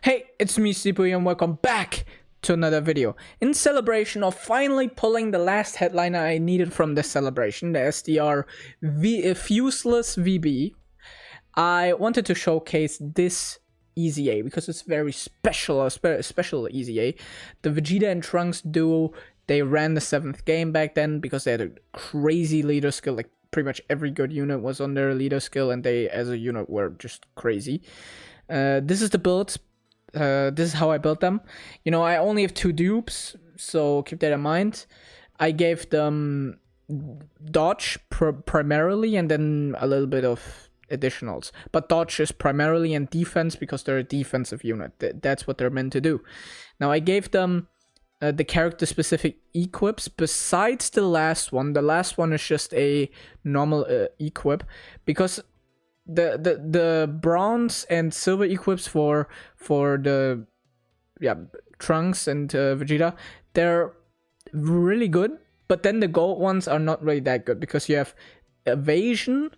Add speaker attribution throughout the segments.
Speaker 1: Hey, it's me, Sipu, and welcome back to another video. In celebration of finally pulling the last headliner I needed from this celebration, the SDR Fuseless VB, I wanted to showcase this EZA because it's very special, a special EZA. The Vegeta and Trunks duo, they ran the 7th game back then because they had a crazy leader skill, like pretty much every good unit was on their leader skill, and they as a unit were just crazy. This is the build. This is how I built them. You know, I only have 2 dupes, so keep that in mind. I gave them dodge primarily, and then a little bit of additionals. But dodge is primarily and defense because they're a defensive unit. That's what they're meant to do. Now, I gave them the character-specific equips besides the last one. The last one is just a normal equip because the bronze and silver equips for the Trunks and Vegeta, they're really good, but then the gold ones are not really that good because you have evasion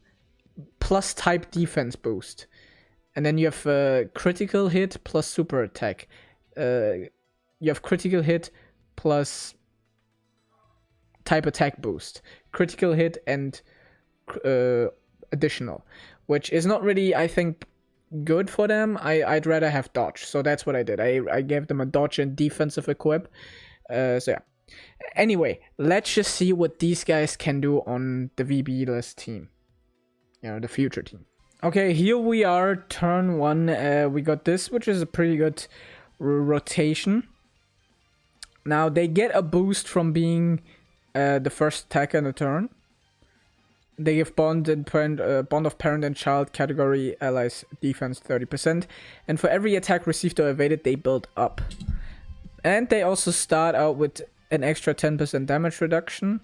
Speaker 1: plus type defense boost, and then you have critical hit plus super attack. You have critical hit plus type attack boost, critical hit, and additional, which is not really, I think, good for them. I'd rather have dodge, so that's what I did. I gave them a dodge and defensive equip. So yeah. Anyway, let's just see what these guys can do on the VB-less team. You know, the future team. Okay, here we are, turn 1. We got this, which is a pretty good rotation. Now, they get a boost from being the first attacker in the turn. They give bond of parent and child category allies defense 30%. And for every attack received or evaded, they build up. And they also start out with an extra 10% damage reduction.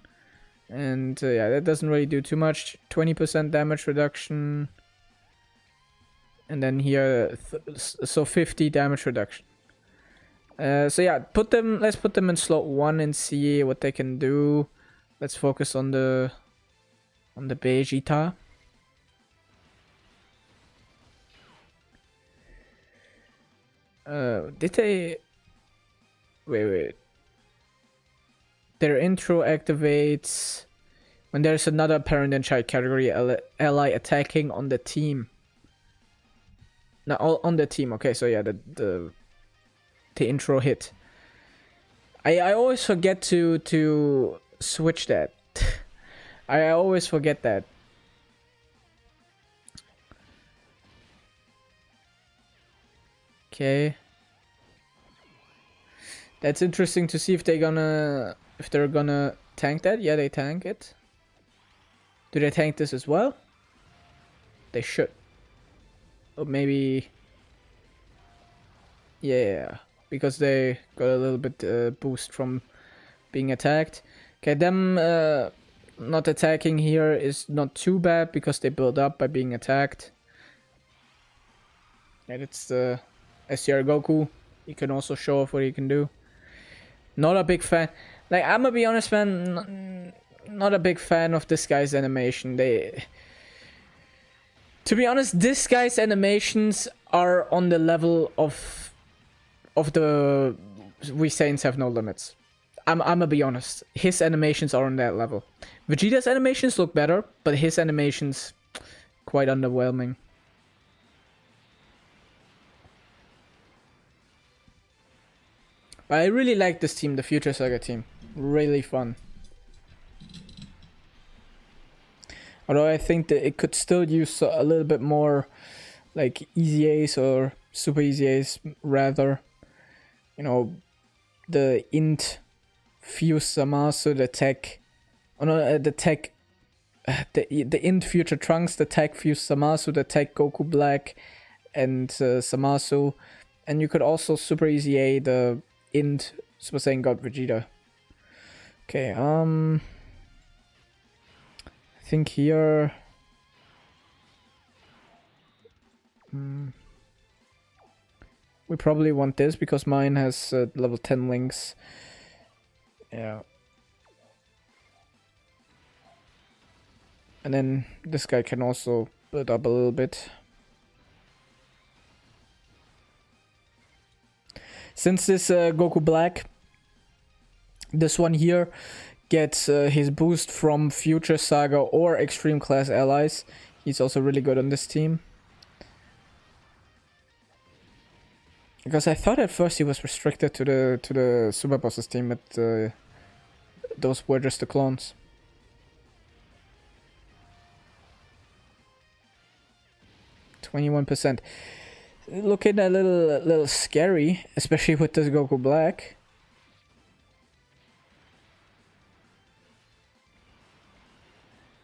Speaker 1: And yeah, that doesn't really do too much. 20% damage reduction. And then here, so 50 damage reduction. So yeah, let's put them in slot 1 and see what they can do. Let's focus on the Vegeta. Did they... Wait. Their intro activates when there's another parent and child category ally attacking on the team. Now, on the team. Okay, so yeah, the intro hit. I always forget to switch that. I always forget that. Okay. That's interesting to see if they're gonna tank that. Yeah, they tank it. Do they tank this as well? They should. Or maybe... Yeah, because they got a little bit boost from being attacked. Okay, them not attacking here is not too bad because they build up by being attacked. And it's the SCR Goku. He can also show off what he can do. Not a big fan. Like, I'm gonna be honest, man. Not a big fan of this guy's animation. To be honest, this guy's animations are on the level of the We Saints Have No Limits. I'm gonna be honest. His animations are on that level. Vegeta's animations look better, but his animations quite underwhelming. But I really like this team, the Future Saga team. Really fun. Although I think that it could still use a little bit more like EZAs or Super EZAs rather. You know, the INT Fuse Zamasu, the tech... Oh no, the tech... The INT Future Trunks, the tech Fuse Zamasu, the tech Goku Black, and Zamasu. And you could also Super EZA the INT Super Saiyan God Vegeta. Okay, I think here... we probably want this because mine has level 10 links. Yeah. And then this guy can also build up a little bit. Since this Goku Black, this one here, gets his boost from Future Saga or Extreme Class allies. He's also really good on this team. Because I thought at first he was restricted to the Super Bosses team, but those were just the clones. %21%. Looking a little scary, especially with this Goku Black.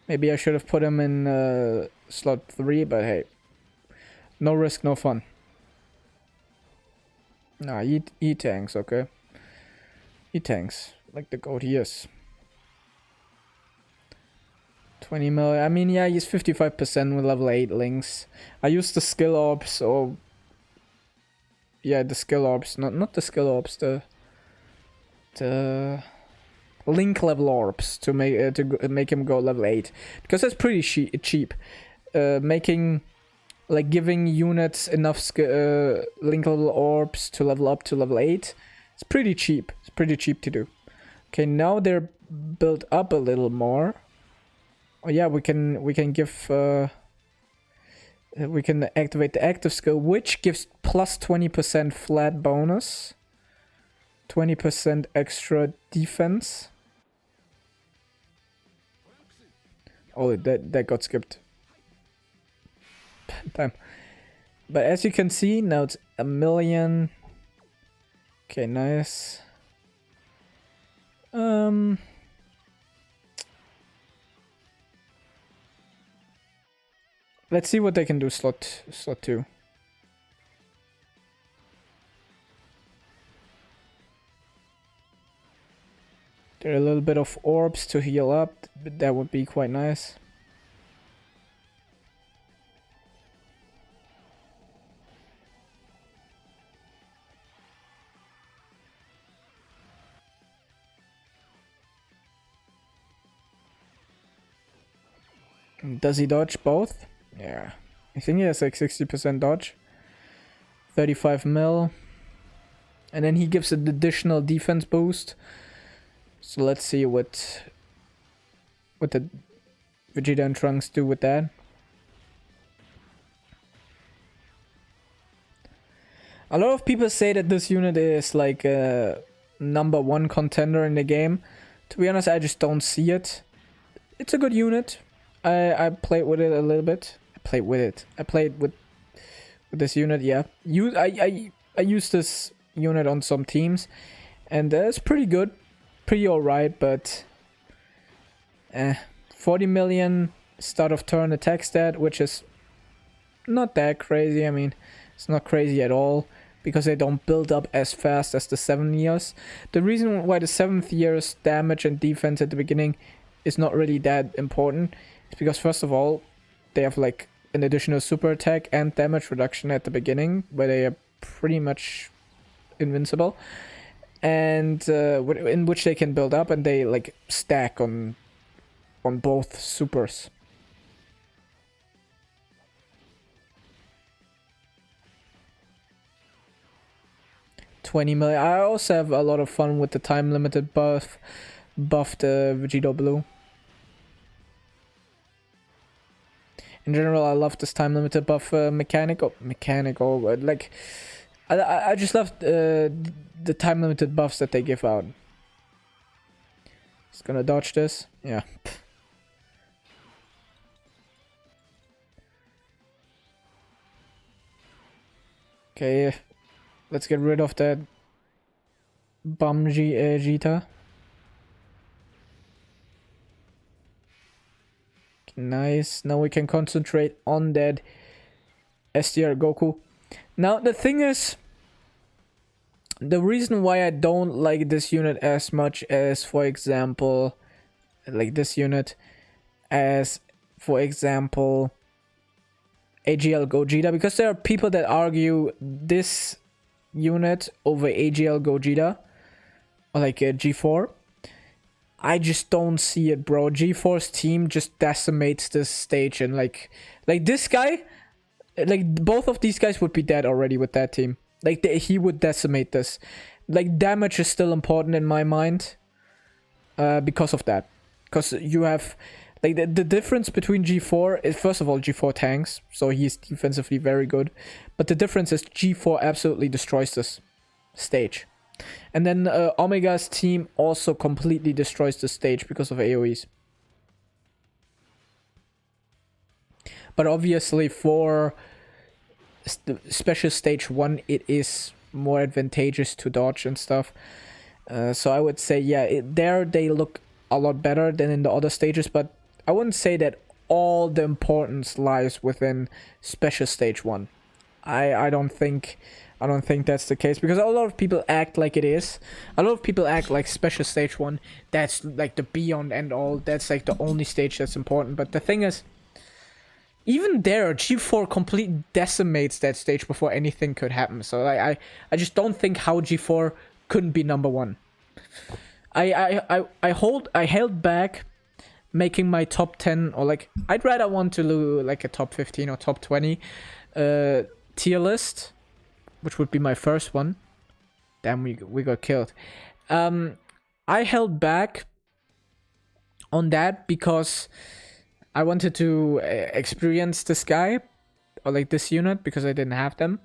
Speaker 1: Maybe I should have put him in slot 3, but hey. No risk, no fun. Nah, E-tanks, okay. E-tanks, like the goat he is. 20 million, I mean, yeah, he's 55% with level 8 links. I used the skill orbs, or... Yeah, the skill orbs, not the skill orbs, the link level orbs to make him go level 8, because that's pretty cheap. Making, like, giving units enough link level orbs to level up to level 8, it's pretty cheap. It's pretty cheap to do. Okay, now they're built up a little more. Oh yeah, we can give we can activate the active skill, which gives plus 20% flat bonus, 20% extra defense. Oh, that got skipped. Damn. But as you can see, now it's 1 million. Okay, nice. Let's see what they can do slot 2. There are a little bit of orbs to heal up, but that would be quite nice. Does he dodge both? Yeah. I think he has like 60% dodge. 35 mil. And then he gives an additional defense boost. So let's see what the Vegeta and Trunks do with that. A lot of people say that this unit is like a #1 contender in the game. To be honest, I just don't see it. It's a good unit. I played with it a little bit. I played with this unit, yeah. I used this unit on some teams, and it's pretty good. Pretty alright, but 40 million start of turn attack stat, which is not that crazy. I mean, it's not crazy at all, because they don't build up as fast as the 7 years. The reason why the 7th year's damage and defense at the beginning is not really that important is because, first of all, they have like an additional super attack and damage reduction at the beginning, where they are pretty much invincible, and in which they can build up, and they like stack on both supers. $20 million. I also have a lot of fun with the time limited buff the Vegito Blue. In general, I love this time limited buff mechanical, like I just love the time limited buffs that they give out. Just gonna dodge this, yeah. Okay, let's get rid of that bum Vegeta. Nice. Now we can concentrate on that SDR Goku. Now the thing is, the reason why I don't like this unit as much as, for example, like this unit, as for example AGL Gogeta, because there are people that argue this unit over AGL Gogeta, or like a G4. I just don't see it, bro. G4's team just decimates this stage, and like this guy, like both of these guys would be dead already with that team. Like, he would decimate this. Like, damage is still important in my mind. Because of that. Because you have... Like, the difference between G4 is, first of all, G4 tanks. So he's defensively very good. But the difference is G4 absolutely destroys this stage. And then Omega's team also completely destroys the stage because of AoEs. But obviously for special stage 1, it is more advantageous to dodge and stuff. So I would say, yeah, there they look a lot better than in the other stages, but I wouldn't say that all the importance lies within special stage 1. I don't think that's the case, because a lot of people act like it is. A lot of people act like special stage 1, that's like the beyond and all, that's like the only stage that's important. But the thing is, even there, G4 completely decimates that stage before anything could happen. So I just don't think how G4 couldn't be number 1. I held back making my top 10, or like, I'd rather want to do like a top 15 or top 20 tier list, which would be my first one. Damn, we got killed. I held back on that because I wanted to experience this guy, or like this unit, because I didn't have them.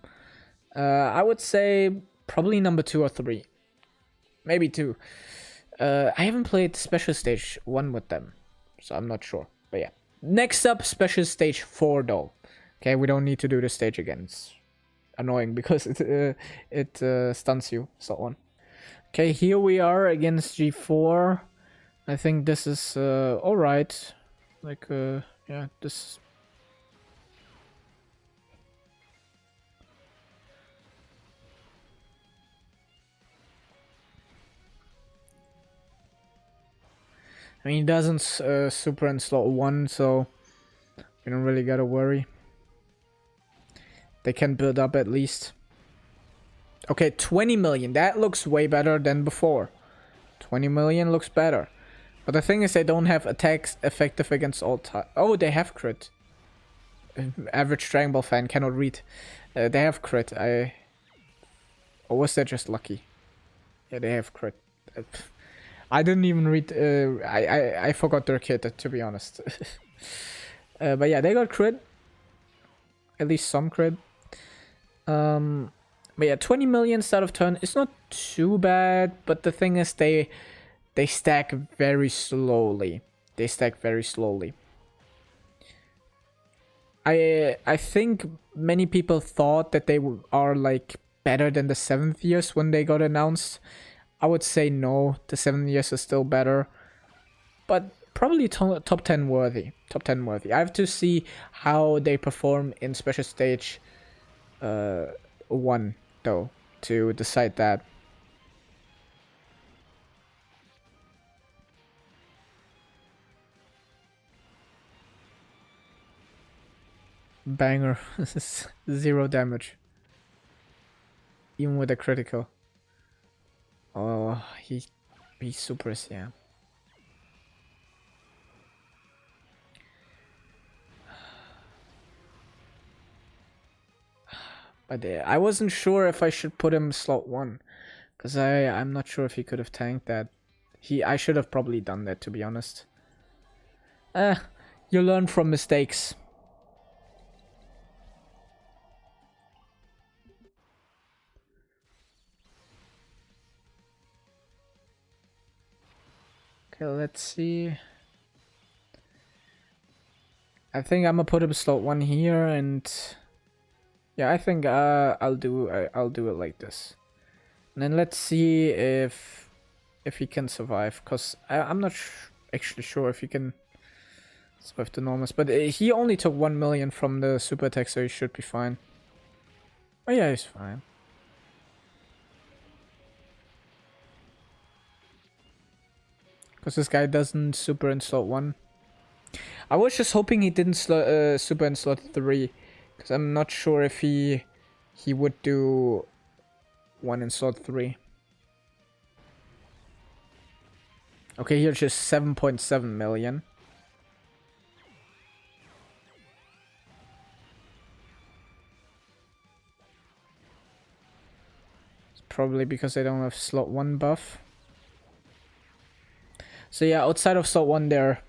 Speaker 1: I would say probably number 2 or 3. Maybe 2. I haven't played Special Stage 1 with them, so I'm not sure. But yeah. Next up, Special Stage 4 though. Okay, we don't need to do this stage again. It's annoying because it stuns you, so on. Okay, here we are against G4. I think this is alright. Like, yeah, this... I mean, he doesn't super in slot 1, so we don't really gotta worry. They can build up at least. Okay, 20 million. That looks way better than before. 20 million looks better. But the thing is, they don't have attacks effective against all types. Oh, they have crit. Average Dragon Ball fan cannot read. They have crit. Or was that just lucky? Yeah, they have crit. I didn't even read. I forgot their kit, to be honest. But yeah, they got crit. At least some crit. But yeah, 20 million start of turn is not too bad. But the thing is, they stack very slowly. They stack very slowly. I think many people thought that they are like better than the 7th years when they got announced. I would say no, the 7 years is still better. But probably top 10 worthy. Top 10 worthy. I have to see how they perform in Special Stage 1 though, to decide that. Banger. 0 damage. Even with a critical. Oh, he supers, yeah. But I wasn't sure if I should put him slot 1. Because I'm not sure if he could have tanked that. I should have probably done that, to be honest. You learn from mistakes. Okay, let's see. I think I'm gonna put him slot 1 here, and yeah, I think I'll do it like this. And then let's see if he can survive, cause I'm not actually sure if he can survive the normals. But he only took 1 million from the super attack, so he should be fine. Oh yeah, he's fine. Because this guy doesn't super in slot 1. I was just hoping he didn't super in slot 3. Because I'm not sure if he would do 1 in slot 3. Okay, here's just 7.7 million. Probably because they don't have slot 1 buff. So yeah, outside of slot 1 they're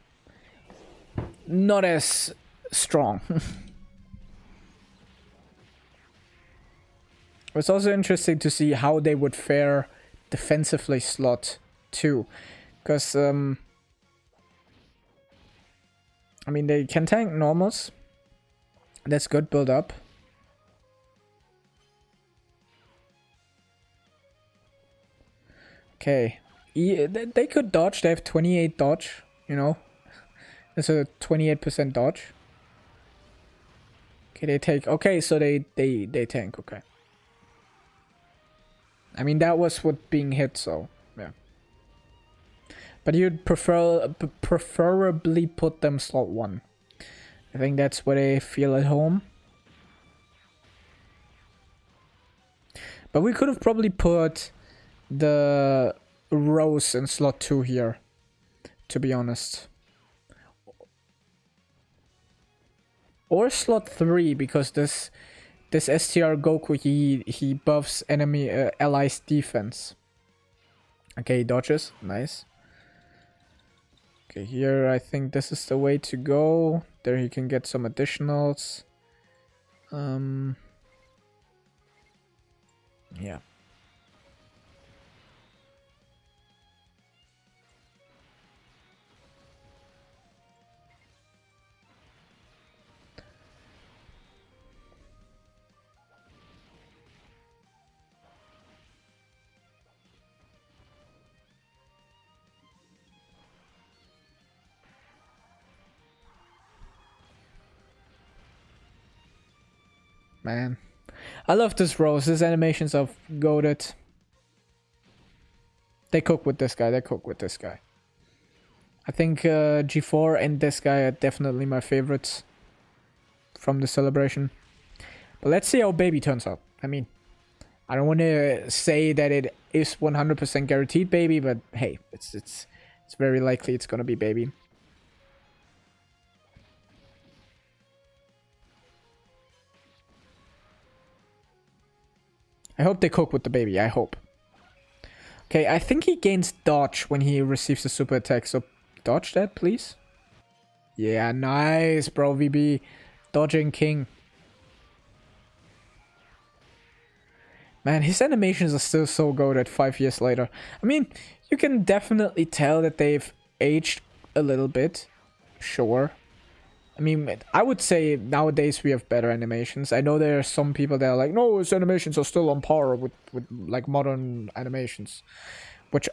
Speaker 1: not as strong. It's also interesting to see how they would fare defensively slot 2. Because, I mean, they can tank normals. That's good build up. Okay. They could dodge. They have 28 dodge, you know. That's a 28% dodge. Okay, they take... Okay, so they tank, okay. I mean, that was what being hit, so, yeah. But you'd preferably put them slot 1. I think that's where they feel at home. But we could have probably put the Rose in slot 2 here, to be honest. Or slot 3, because this STR Goku, he buffs enemy allies defense. Okay, he dodges. Nice. Okay, here I think this is the way to go. There he can get some additionals. Yeah. Man, I love this Rose. His animations are goated. They cook with this guy. They cook with this guy. I think G4 and this guy are definitely my favorites from the celebration. But let's see how Baby turns out. I mean, I don't want to say that it is 100% guaranteed Baby, but hey, it's very likely it's gonna be Baby. I hope they cook with the Baby. I hope. Okay, I think he gains dodge when he receives a super attack, so dodge that, please. Yeah, nice, bro, VB. Dodging king. Man, his animations are still so good at 5 years later. I mean, you can definitely tell that they've aged a little bit. Sure. I mean, I would say nowadays we have better animations. I know there are some people that are like, no, his animations are still on par with like modern animations. Which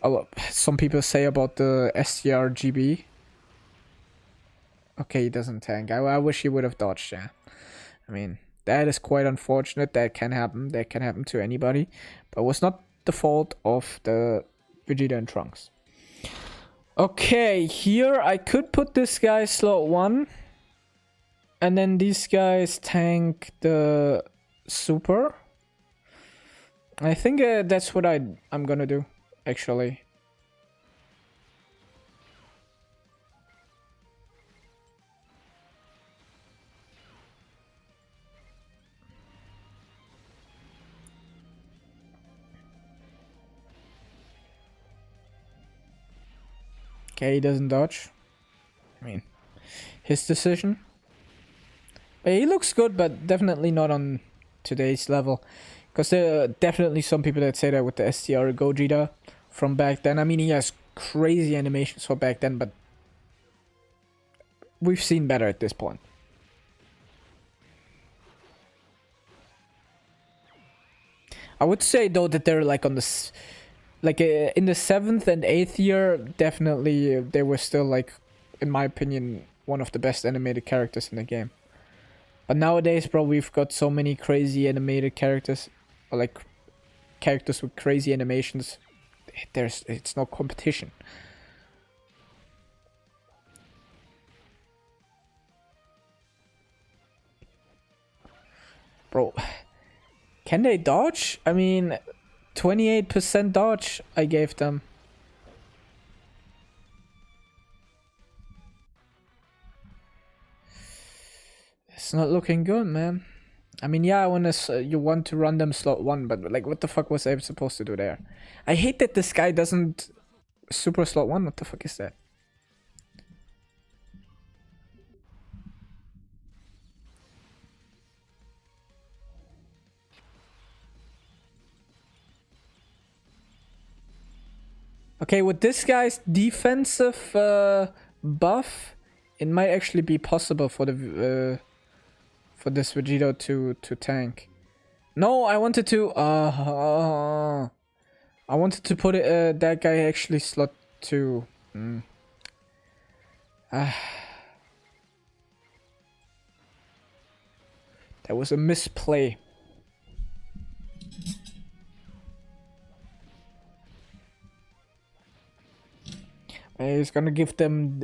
Speaker 1: some people say about the STR GB. Okay, he doesn't tank. I wish he would have dodged, yeah. I mean, that is quite unfortunate. That can happen. That can happen to anybody. But it was not the fault of the Vegeta and Trunks. Okay, here I could put this guy slot 1. And then these guys tank the super. I think that's what I'm gonna do, actually. Okay, he doesn't dodge. I mean, his decision. He looks good, but definitely not on today's level. Because there are definitely some people that say that with the STR Gogeta from back then. I mean, he has crazy animations for back then, but we've seen better at this point. I would say, though, that they're like on the... Like, in the 7th and 8th year, definitely they were still, like, in my opinion, one of the best animated characters in the game. But nowadays, bro, we've got so many crazy animated characters, or like characters with crazy animations. It's no competition. Bro, can they dodge? I mean, 28% dodge I gave them. It's not looking good, man. I mean, yeah, you want to run them slot 1, but like, what the fuck was I supposed to do there? I hate that this guy doesn't super slot 1. What the fuck is that? Okay, with this guy's defensive buff, it might actually be possible for the for this Vegito to tank. No, I wanted to put it, that guy actually slot 2. That was a misplay. He's gonna give them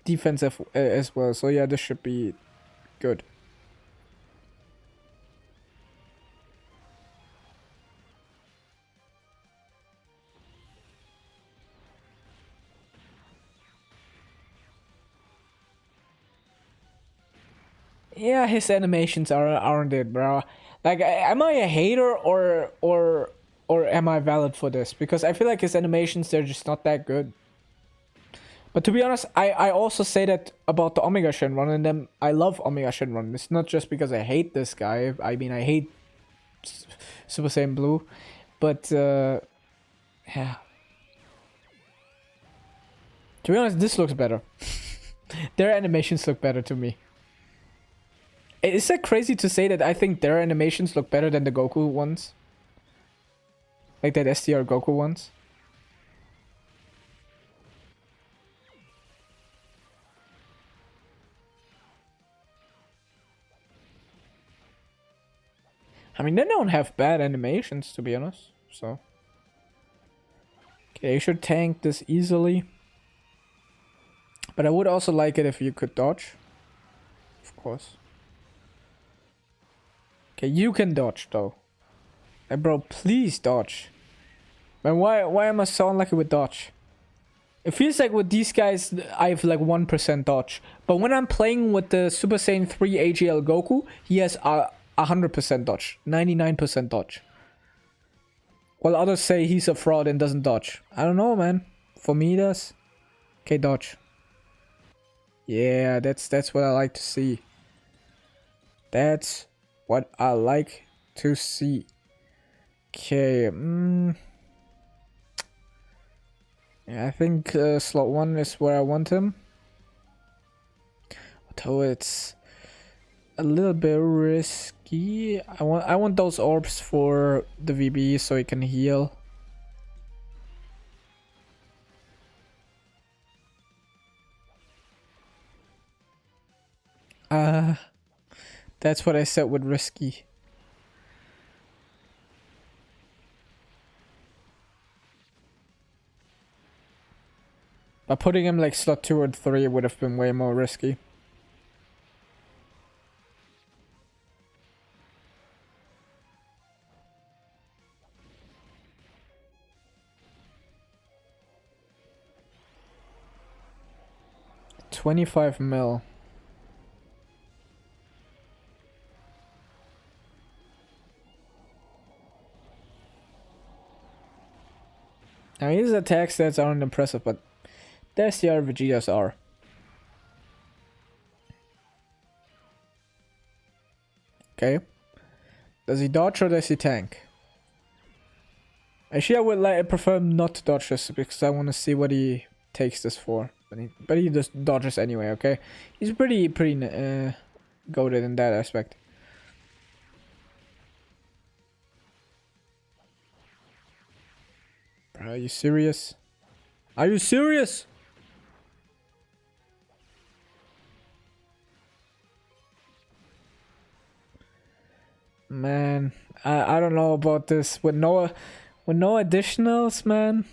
Speaker 1: defensive as well, so yeah, this should be good. Yeah, his animations aren't it, bro. Like, am I a hater or am I valid for this? Because I feel like his animations, they're just not that good. But to be honest, I also say that about the Omega Shenron, and then I love Omega Shenron. It's not just because I hate this guy. I mean, I hate Super Saiyan Blue, but yeah. To be honest, this looks better. Their animations look better to me. Is that crazy to say that I think their animations look better than the Goku ones? Like that STR Goku ones? I mean, they don't have bad animations, to be honest, so. Okay, you should tank this easily. But I would also like it if you could dodge. Of course. Okay, you can dodge, though. Hey, bro, please dodge. Man, why am I so unlucky with dodge? It feels like with these guys, I have like 1% dodge. But when I'm playing with the Super Saiyan 3 AGL Goku, he has 100% dodge. 99% dodge. While others say he's a fraud and doesn't dodge. I don't know, man. For me, he does. Okay, dodge. Yeah, that's what I like to see. That's what I like to see. Okay, yeah, I think slot 1 is where I want him. Although it's a little bit risky. I want those orbs for the VB so he can heal. That's what I said with risky. But putting him like slot 2 or 3 would have been way more risky. $25 mil. Now his attack stats aren't impressive, but the STR Vegetas are. Okay. Does he dodge or does he tank? Actually, I prefer him not to dodge this because I want to see what he takes this for. But he just dodges anyway, okay? He's pretty goated in that aspect. Bro, are you serious? Are you serious? Man, I don't know about this with no additionals, man.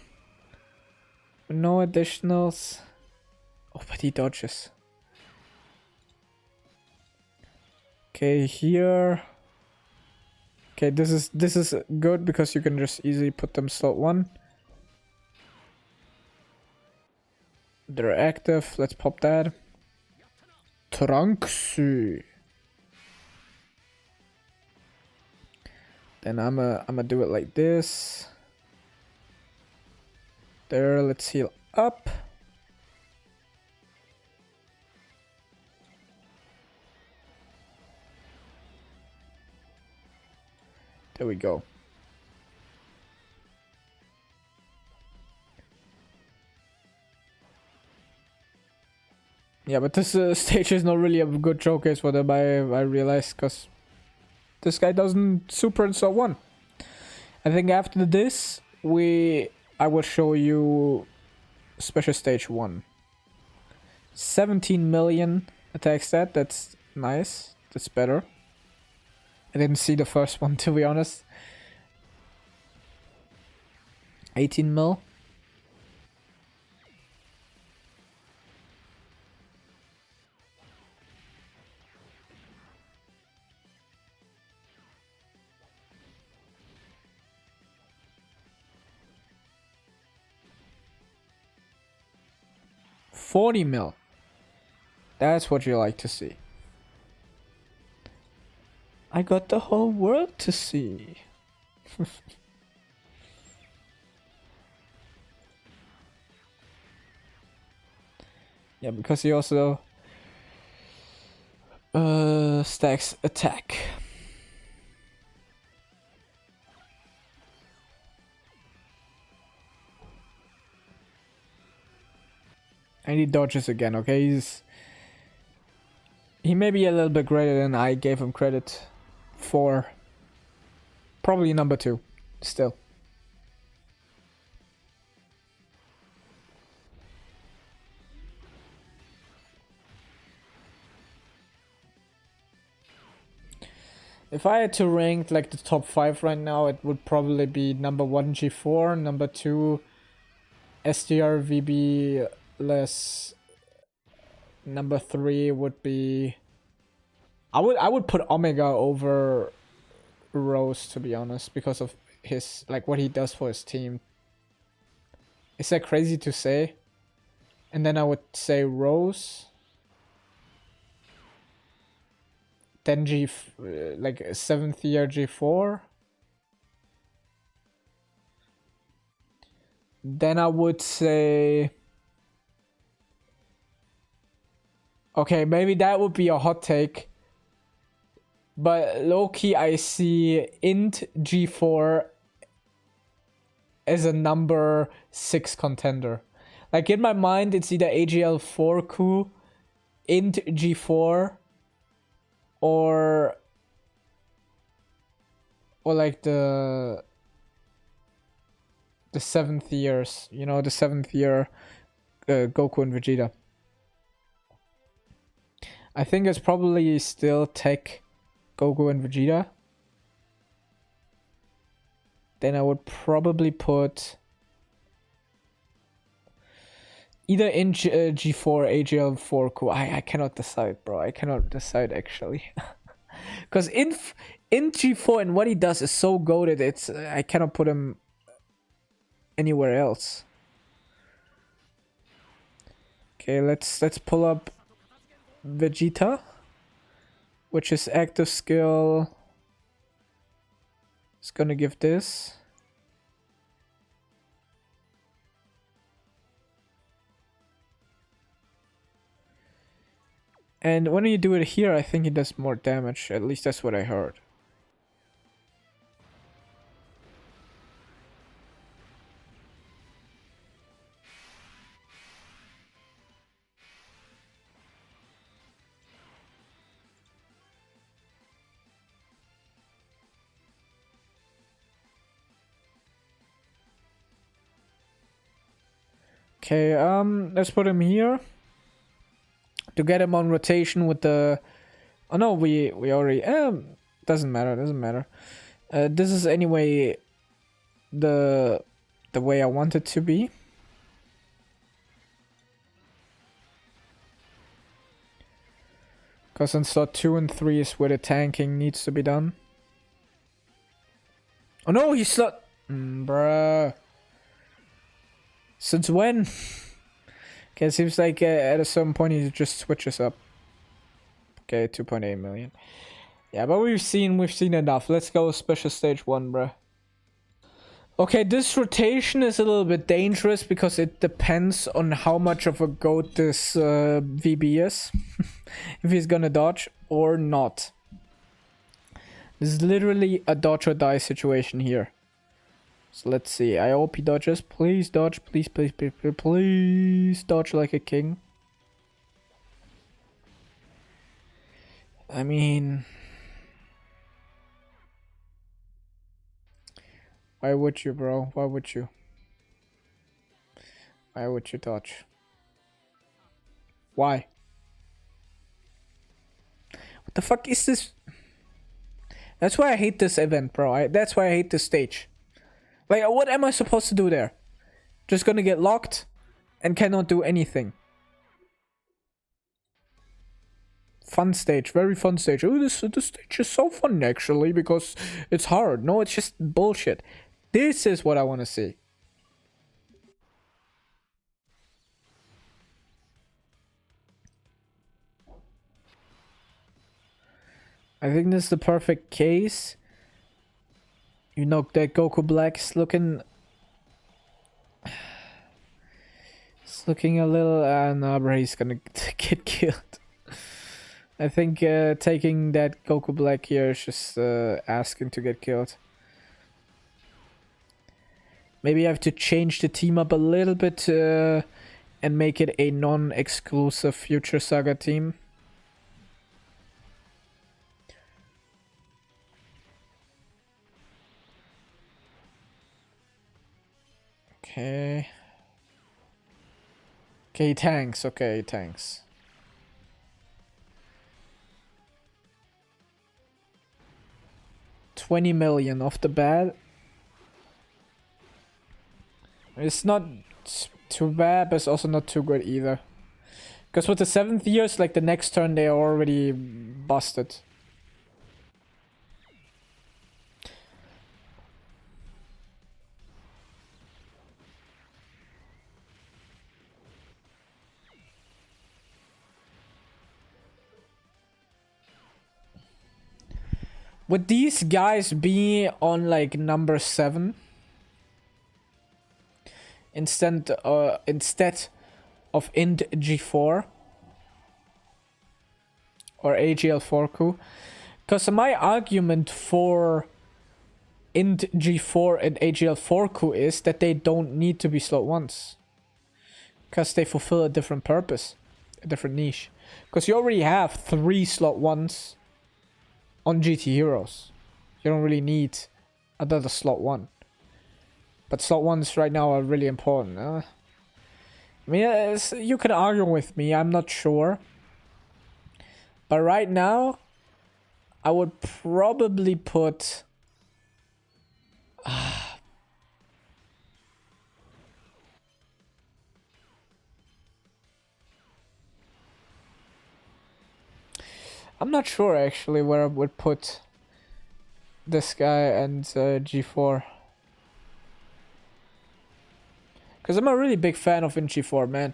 Speaker 1: With no additionals. Oh, but he dodges. Okay, here. Okay, this is good because you can just easily put them slot 1. They're active. Let's pop that. Trunks. Then I'ma do it like this. There, let's heal up. There we go. Yeah, but this stage is not really a good showcase for them, I realized, because this guy doesn't super and so on. I think after this, I will show you special stage 1. 17 million attack stat, that's nice, that's better. I didn't see the first one, to be honest. 18 mil. $40 mil. That's what you like to see. I got the whole world to see. Yeah, because he also stacks attack. And he dodges again, okay? He may be a little bit greater than I gave him credit for. Probably number 2, still. If I had to rank like the top 5 right now, it would probably be number 1 G4, number 2 SDR VB less. Number 3 would be I would put Omega over Rose, to be honest, because of his like what he does for his team. Is that crazy to say? And then I would say Rose. Then like 7th year G4. Then I would say, okay, maybe that would be a hot take. But low-key, I see INT G4 as a number 6 contender. Like in my mind, it's either AGL4 Ku, INT G4, or like the 7th years, you know, the 7th year Goku and Vegeta. I think it's probably still Tech, Goku and Vegeta. Then I would probably put either in G4, AGL4 Ku. I cannot decide, bro. I cannot decide actually. Because in G4 and what he does is so goated, I cannot put him anywhere else. Okay, let's pull up Vegeta, which is active skill. It's gonna give this. And when you do it here, I think it does more damage. At least that's what I heard. Okay, let's put him here. To get him on rotation with the... Oh no, we already... doesn't matter. This is anyway the way I want it to be. Because in slot 2 and 3 is where the tanking needs to be done. Oh no, he's slot... bruh. Since when? Okay, it seems like at a certain point he just switches up. Okay, 2.8 million. Yeah, but we've seen enough. Let's go special stage 1, bro. Okay, this rotation is a little bit dangerous because it depends on how much of a goat this VB is. If he's gonna dodge or not. This is literally a dodge or die situation here. So let's see. I hope he dodges. Please dodge. Please, please, please, please, please dodge like a king. I mean... Why would you, bro? Why would you? Why would you dodge? Why? What the fuck is this? That's why I hate this event, bro. That's why I hate this stage. Like, what am I supposed to do there? Just gonna get locked and cannot do anything. Fun stage, very fun stage. Oh, this stage is so fun actually because it's hard. No, it's just bullshit. This is what I want to see. I think this is the perfect case. You know that Goku Black's looking... It's looking a little... nah, bro, he's gonna get killed. I think taking that Goku Black here is just asking to get killed. Maybe I have to change the team up a little bit and make it a non-exclusive Future Saga team. Okay. Okay, tanks. Okay, tanks. $20 million off the bat. It's not too bad, but it's also not too good either. Because with the 7th years, like the next turn, they are already busted. Would these guys be on like number 7? Instead of INT G4 or AGL4Q, because my argument for INT G4 and AGL4Q is that they don't need to be slot 1s, because they fulfill a different purpose, a different niche. Because you already have 3 slot 1s on GT Heroes. You don't really need another slot 1. But slot 1s right now are really important. I mean, you can argue with me, I'm not sure. But right now, I would probably put... I'm not sure actually where I would put this guy and G4. Because I'm a really big fan of G4, man.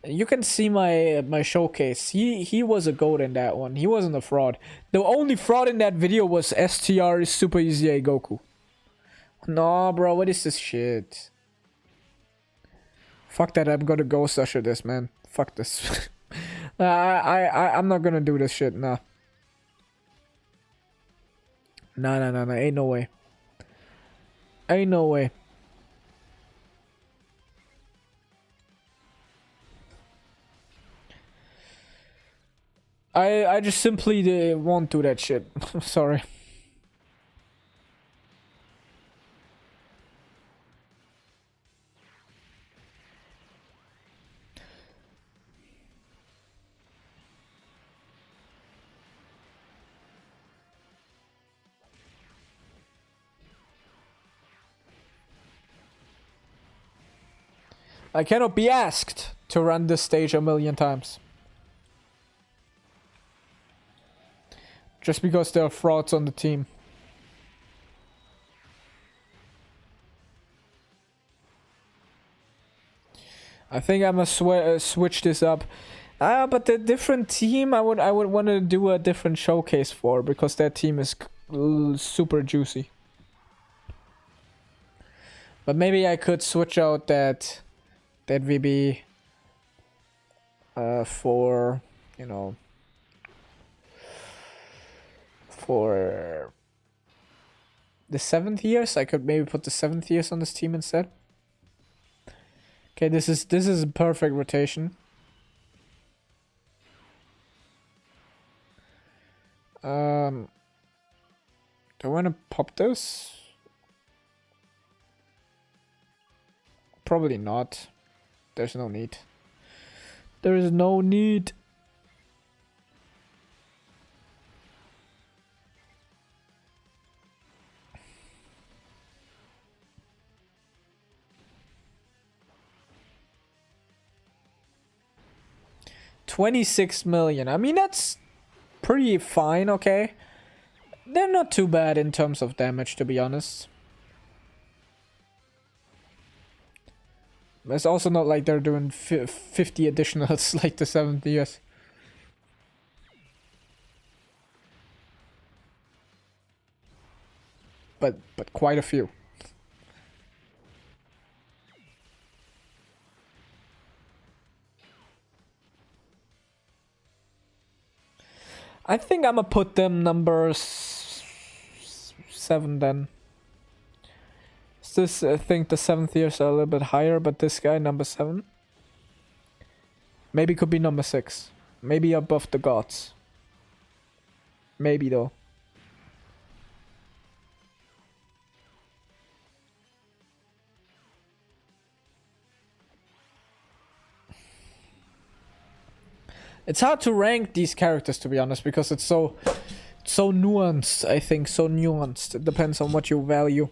Speaker 1: You can see my showcase. He was a goat in that one. He wasn't a fraud. The only fraud in that video was STR Super Easy Goku. No, bro, what is this shit? Fuck that, I'm gonna ghost usher this, man. Fuck this. I'm not gonna do this shit, nah. Nah, ain't no way. Ain't no way. I just simply won't do that shit. Sorry. I cannot be asked to run this stage a million times. Just because there are frauds on the team. I think I'm gonna switch this up. But the different team, I would want to do a different showcase for, because that team is super juicy. But maybe I could switch out that VB for, you know, for the 7th years. I could maybe put the 7th years on this team instead. Okay, this is a perfect rotation. Do I want to pop this? Probably not. There's no need. There is no need. $26 million. I mean, that's pretty fine, okay? They're not too bad in terms of damage, to be honest. It's also not like they're doing 50 additionals like the 7th years. But quite a few. I think I'm gonna put them number 7 then. This, I think the 7th years are a little bit higher, but this guy, number 7. Maybe could be number 6. Maybe above the gods. Maybe though. It's hard to rank these characters, to be honest, because it's so nuanced, I think, so nuanced. It depends on what you value.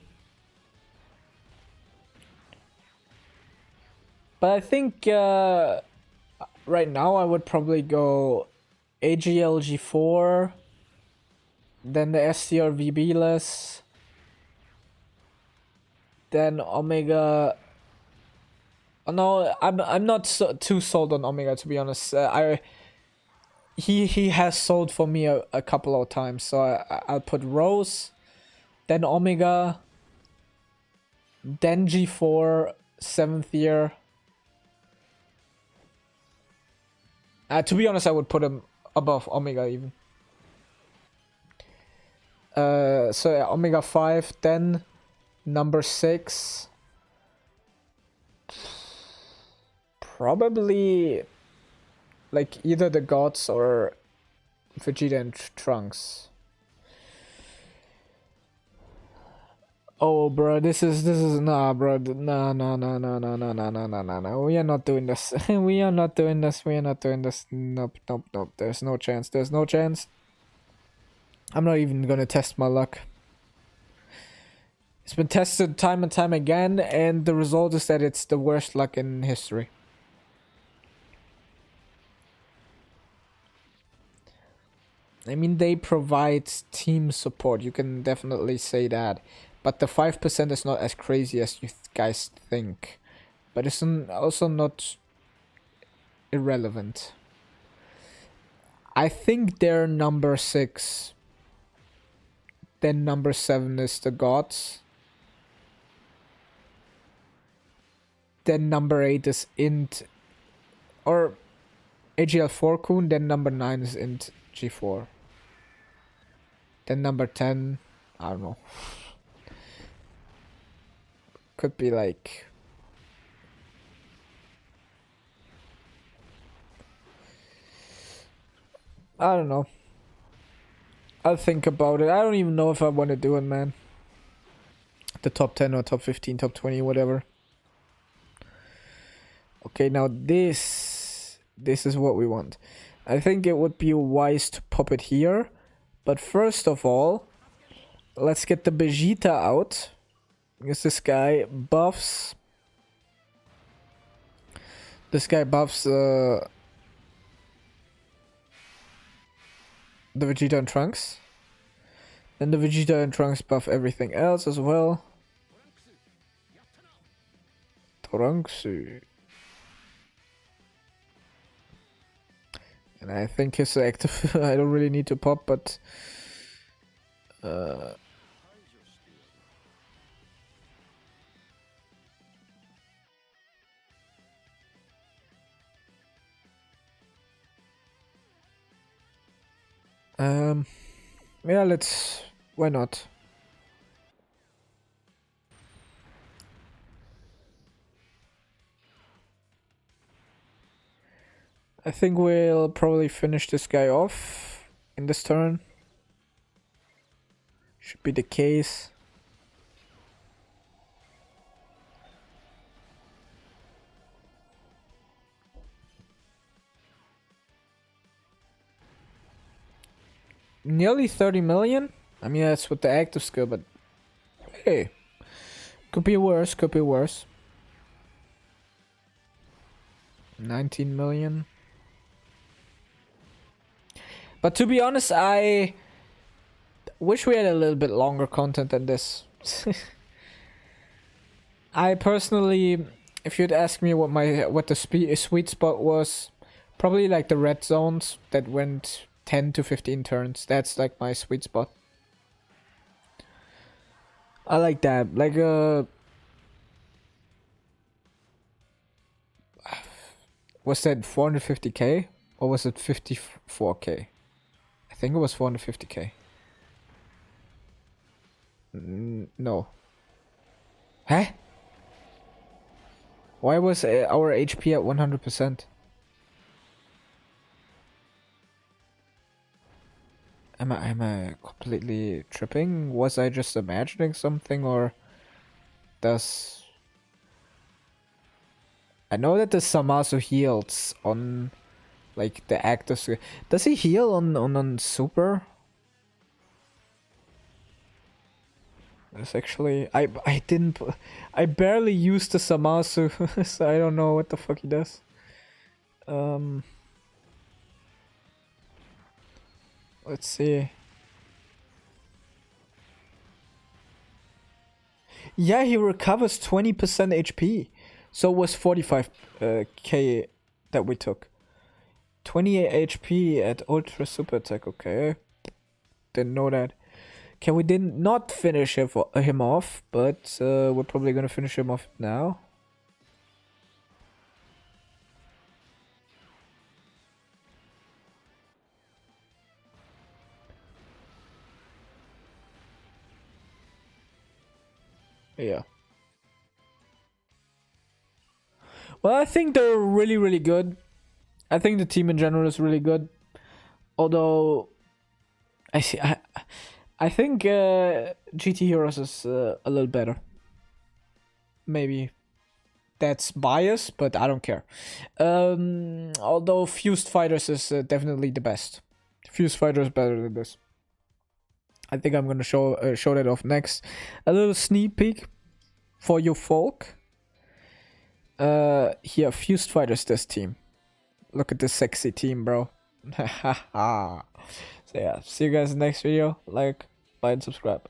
Speaker 1: But I think right now I would probably go AGLG4, then the STR VB less, then Omega. Oh, no, I'm not too sold on Omega, to be honest. He has sold for me a couple of times, so I'll put Rose, then Omega, then G4, 7th year. To be honest, I would put him above Omega even. So yeah, Omega 5, then number 6. Probably like either the gods or Vegeta and Trunks. Oh, bro, this is nah, bro, nah. We are not doing this. We are not doing this. Nope. There's no chance. I'm not even gonna test my luck. It's been tested time and time again, and the result is that it's the worst luck in history. I mean, they provide team support, you can definitely say that. But the 5% is not as crazy as you guys think. But it's also not irrelevant. I think they're number 6. Then number 7 is the gods. Then number 8 is INT. Or AGL4 Kun. Then number 9 is INT G4. Then number 10, I don't know. Could be like... I don't know. I'll think about it. I don't even know if I want to do it, man. The top 10 or top 15, top 20, whatever. Okay, now this is what we want. I think it would be wise to pop it here. But first of all, let's get the Vegeta out. Because this guy buffs... the Vegeta and Trunks. Then the Vegeta and Trunks buff everything else as well. Trunks. And I think his active I don't really need to pop, but yeah, let's, why not? I think we'll probably finish this guy off in this turn. Should be the case. Nearly 30 million? I mean, that's with the active skill, but hey, could be worse, could be worse. 19 million. But to be honest, I wish we had a little bit longer content than this. I personally, if you'd ask me what the sweet spot was, probably like the red zones that went 10 to 15 turns. That's like my sweet spot. I like that. Like was that 450k or was it 54k? I think it was 450k. No. Huh? Why was our HP at 100%? Am I completely tripping? Was I just imagining something, or does... I know that the Zamasu heals on like the active. Does he heal on super? That's actually I barely used the Zamasu, so I don't know what the fuck he does. Let's see. Yeah, he recovers 20% HP. So it was 45k that we took. 28 HP at Ultra Super Attack, okay. Didn't know that. Okay, we did not finish him off, but we're probably gonna finish him off now. Yeah. Well, I think they're really, really good. I think the team in general is really good. Although, I think GT Heroes is a little better. Maybe that's bias, but I don't care. Although Fused Fighters is definitely the best. Fused Fighter is better than this. I think I'm gonna show that off next. A little sneak peek for you folk. Here, Fused Fighters, this team. Look at this sexy team, bro. So yeah, see you guys in the next video. Like, and subscribe.